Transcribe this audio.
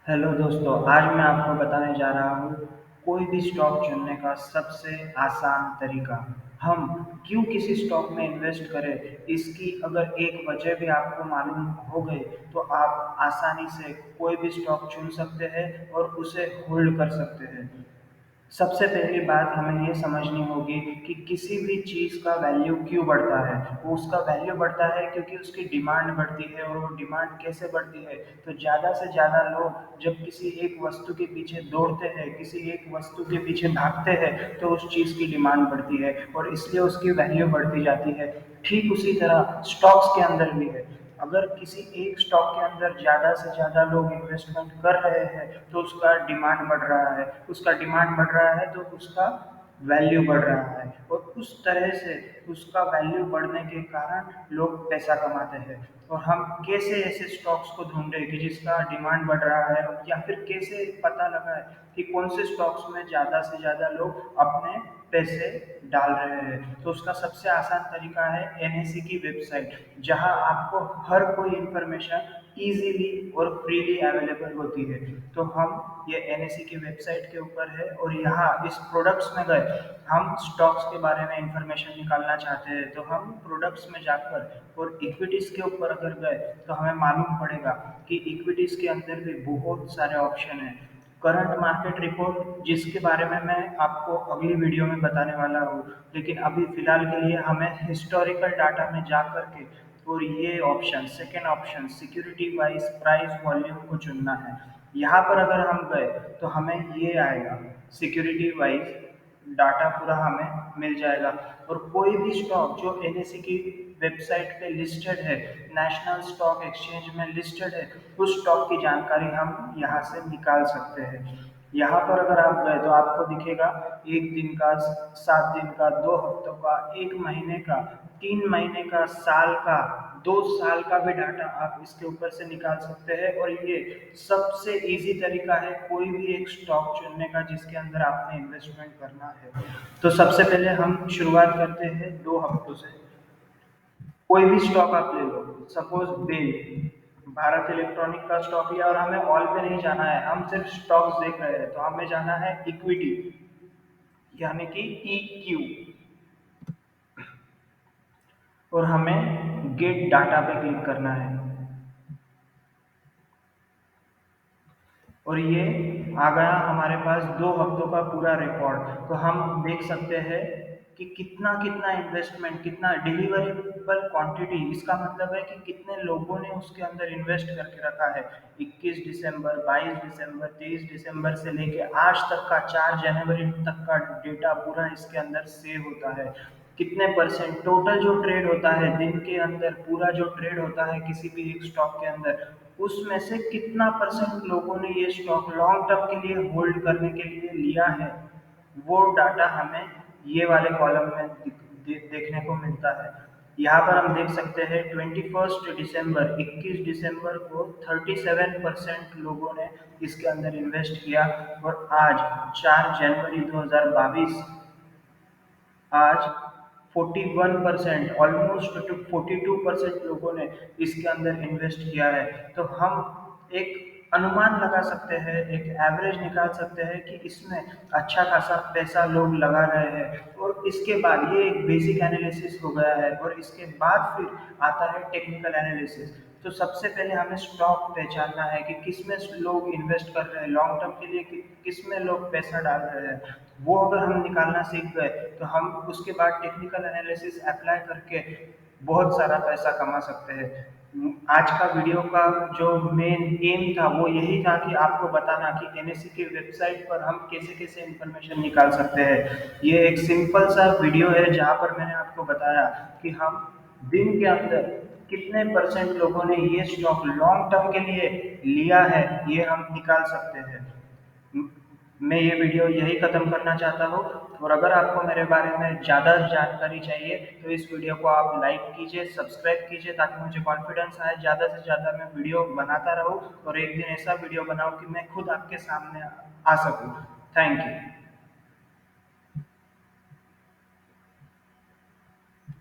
Hello दोस्तों, आज मैं आपको बताने जा रहा हूँ कोई भी स्टॉक चुनने का सबसे आसान तरीका। हम क्यों किसी स्टॉक में इन्वेस्ट करें, इसकी अगर एक वजह भी आपको मालूम हो गई तो आप आसानी से कोई भी स्टॉक चुन सकते हैं और उसे होल्ड कर सकते हैं। सबसे पहली बात हमें ये समझनी होगी कि किसी भी चीज़ का वैल्यू क्यों बढ़ता है। वो उसका वैल्यू बढ़ता है क्योंकि उसकी डिमांड बढ़ती है। और वो डिमांड कैसे बढ़ती है, तो ज़्यादा से ज़्यादा लोग जब किसी एक वस्तु के पीछे दौड़ते हैं, किसी एक वस्तु के पीछे भागते हैं, तो उस चीज़ की डिमांड बढ़ती है और इसलिए उसकी वैल्यू बढ़ती जाती है। ठीक उसी तरह स्टॉक्स के अंदर भी है। अगर किसी एक स्टॉक के अंदर ज़्यादा से ज़्यादा लोग इन्वेस्टमेंट कर रहे हैं तो उसका डिमांड बढ़ रहा है, उसका डिमांड बढ़ रहा है तो उसका वैल्यू बढ़ रहा है। और उस तरह से उसका वैल्यू बढ़ने के कारण लोग पैसा कमाते हैं। और हम कैसे ऐसे स्टॉक्स को ढूंढें कि जिसका डिमांड बढ़ रहा है, या फिर कैसे पता लगाए कि कौन से स्टॉक्स में ज़्यादा से ज़्यादा लोग अपने पैसे डाल रहे हैं। तो उसका सबसे आसान तरीका है एनएसई की वेबसाइट, जहां आपको हर कोई इंफॉर्मेशन इजीली और फ्रीली अवेलेबल होती है। तो हम ये एनएसई की वेबसाइट के ऊपर है और यहाँ इस प्रोडक्ट्स में गए, हम स्टॉक्स के बारे में इंफॉर्मेशन निकालना चाहते हैं तो हम प्रोडक्ट्स में जाकर और इक्विटीज के ऊपर अगर गए तो हमें मालूम पड़ेगा कि इक्विटीज के अंदर भी बहुत सारे ऑप्शन हैं। करंट मार्केट रिपोर्ट, जिसके बारे में मैं आपको अगली वीडियो में बताने वाला हूँ, लेकिन अभी फिलहाल के लिए हमें हिस्टोरिकल डाटा में जा कर के और ये option, second option security wise price volume को चुनना है। यहाँ पर अगर हम गए तो हमें ये आएगा, सिक्योरिटी वाइज डाटा पूरा हमें मिल जाएगा। और कोई भी स्टॉक जो एनएसई की वेबसाइट पे लिस्टेड है, नेशनल स्टॉक एक्सचेंज में लिस्टेड है, उस स्टॉक की जानकारी हम यहाँ से निकाल सकते हैं। यहाँ पर अगर आप गए तो आपको दिखेगा एक दिन का, 7 दिन का, 2 हफ्तों का, 1 महीने का, 3 महीने का, साल का, 2 साल का भी डाटा आप इसके ऊपर से निकाल सकते हैं। और ये सबसे इजी तरीका है कोई भी एक स्टॉक चुनने का जिसके अंदर आपने इन्वेस्टमेंट करना है। तो सबसे पहले हम शुरुआत करते हैं 2 हफ्तों से। कोई भी स्टॉक आप ले लो, सपोज बेल, भारत इलेक्ट्रॉनिक का स्टॉक लिया और हमें ऑल पे नहीं जाना है, हम सिर्फ स्टॉक्स देख रहे हैं, तो हमें जाना है इक्विटी, यानी कि EQ। और हमें गेट डाटा पे क्लिक करना है और ये आ गया हमारे पास 2 हफ्तों का पूरा रिकॉर्ड। तो हम देख सकते हैं कि कितना कितना इन्वेस्टमेंट, कितना डिलीवरेबल क्वांटिटी, इसका मतलब है कि कितने लोगों ने उसके अंदर इन्वेस्ट करके रखा है। 21 दिसंबर, 22 दिसंबर, 23 दिसंबर से लेके आज तक का 4 जनवरी तक का डेटा पूरा इसके अंदर सेव होता है। कितने परसेंट टोटल जो ट्रेड होता है दिन के अंदर, पूरा जो ट्रेड होता है किसी भी एक स्टॉक के अंदर, उसमें से कितना परसेंट लोगों ने ये स्टॉक लॉन्ग टर्म के लिए होल्ड करने के लिए लिया है, वो डाटा हमें ये वाले कॉलम में देखने को मिलता है। यहाँ पर हम देख सकते हैं 21 दिसंबर, 21 दिसंबर को 37% लोगों ने इसके अंदर इन्वेस्ट किया। और आज 4 जनवरी 2022, आज 41%, ऑलमोस्ट 42% लोगों ने इसके अंदर इन्वेस्ट किया है। तो हम एक अनुमान लगा सकते हैं, एक एवरेज निकाल सकते हैं कि इसमें अच्छा खासा पैसा लोग लगा रहे हैं। और इसके बाद ये एक बेसिक एनालिसिस हो गया है और इसके बाद फिर आता है टेक्निकल एनालिसिस। तो सबसे पहले हमें स्टॉक पहचानना है कि किसमें लोग इन्वेस्ट कर रहे हैं लॉन्ग टर्म के लिए, किसमें लोग पैसा डाल रहे हैं। वो अगर हम निकालना सीख गए तो हम उसके बाद टेक्निकल एनालिसिस अप्लाई करके बहुत सारा पैसा कमा सकते हैं। आज का वीडियो का जो मेन एम था वो यही था कि आपको बताना कि एनएसई की वेबसाइट पर हम कैसे कैसे इंफॉर्मेशन निकाल सकते हैं। ये एक सिंपल सा वीडियो है जहाँ पर मैंने आपको बताया कि हम दिन के अंदर कितने परसेंट लोगों ने ये स्टॉक लॉन्ग टर्म के लिए लिया है, ये हम निकाल सकते हैं। मैं ये वीडियो यही ख़त्म करना चाहता हूँ। और अगर आपको मेरे बारे में ज़्यादा जानकारी चाहिए तो इस वीडियो को आप लाइक कीजिए, सब्सक्राइब कीजिए, ताकि मुझे कॉन्फिडेंस आए, ज़्यादा से ज़्यादा मैं वीडियो बनाता रहूँ और एक दिन ऐसा वीडियो बनाऊँ कि मैं खुद आपके सामने आ सकूँ। Thank you.